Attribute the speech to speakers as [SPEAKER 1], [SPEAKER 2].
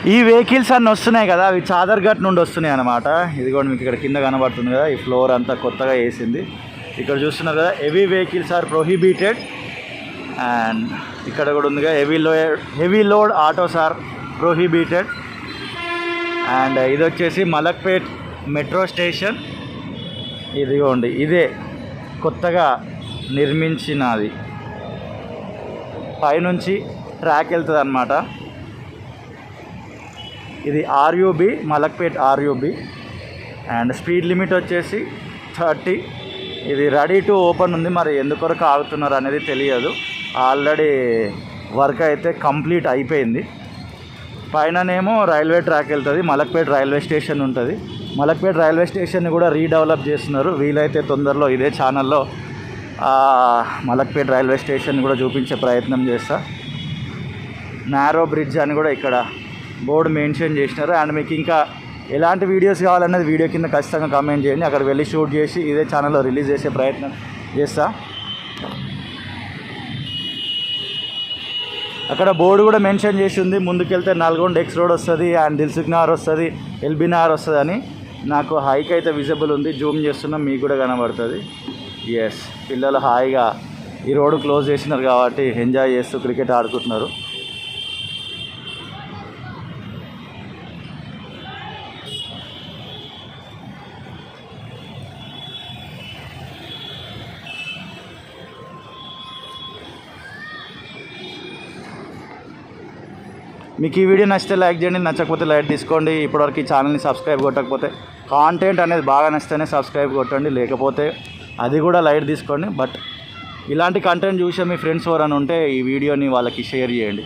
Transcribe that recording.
[SPEAKER 1] ఈ వెహికల్స్ అన్నీ వస్తున్నాయి కదా, అవి చాదర్ఘట్ నుండి వస్తున్నాయి అన్నమాట. ఇది కూడా మీకు ఇక్కడ కింద కనబడుతుంది కదా, ఈ ఫ్లోర్ అంతా కొత్తగా వేసింది. ఇక్కడ చూస్తున్నారు కదా, heavy vehicles are prohibited. And ఇక్కడ కూడా ఉందిగా, heavy load autos are prohibited. And ఇది వచ్చేసి మలక్పేట్ మెట్రో స్టేషన్. ఇదిగోండి, ఇదే కొత్తగా నిర్మించినది. పైనుంచి ట్రాక్ వెళ్తుంది అన్నమాట. ఇది RUB, Malakpet RUB. And speed limit వచ్చేసి 30. ఇది రెడీ టు ఓపెన్ ఉంది, మరి ఎందుకొరకు ఆగుతున్నారు అనేది తెలియదు. ఆల్రెడీ వర్క్ అయితే కంప్లీట్ అయిపోయింది. పైననేమో రైల్వే ట్రాక్ వెళ్తుంది, మలక్పేట్ రైల్వే స్టేషన్ ఉంటుంది. మలక్పేట్ రైల్వే స్టేషన్ని కూడా రీడెవలప్ చేస్తున్నారు. వీలైతే తొందరలో ఇదే ఛానల్లో మలక్పేట్ రైల్వే స్టేషన్ కూడా చూపించే ప్రయత్నం చేస్తా. నారో బ్రిడ్జ్ అని కూడా ఇక్కడ బోర్డు మెన్షన్ చేసినారు. అండ్ మీకు ఇంకా ఎలాంటి వీడియోస్ కావాలనేది వీడియో కింద ఖచ్చితంగా కామెంట్ చేయండి. అక్కడ వెళ్ళి షూట్ చేసి ఇదే ఛానల్లో రిలీజ్ చేసే ప్రయత్నం చేస్తా. అక్కడ బోర్డు కూడా మెన్షన్ చేసి ఉంది, ముందుకెళ్తే నల్గొండ ఎక్స్ రోడ్ వస్తుంది, అండ్ దిల్సుఖ్ నగర్ వస్తుంది, ఎల్బీ నగర్ వస్తుంది అని. నాకు హైక్ అయితే విజిబుల్ ఉంది, జూమ్ చేస్తున్నాం, మీకు కూడా కనబడుతుంది. ఎస్, పిల్లలు హాయిగా ఈ రోడ్డు క్లోజ్ చేసినారు కాబట్టి ఎంజాయ్ చేస్తూ క్రికెట్ ఆడుకుంటున్నారు. మీకు ఈ వీడియో నచ్చితే లైక్ చేయండి, నచ్చకపోతే లైక్ తీసుకోండి. ఇప్పటివరకు ఈ ఛానల్ని సబ్స్క్రైబ్ కొట్టకపోతే, కాంటెంట్ అనేది బాగా నచ్చితేనే సబ్స్క్రైబ్ కొట్టండి, లేకపోతే అది కూడా లైట్ తీసుకోండి. బట్ ఇలాంటి కంటెంట్ చూసే మీ ఫ్రెండ్స్ ఎవరైనా ఉంటే ఈ వీడియోని వాళ్ళకి షేర్ చేయండి.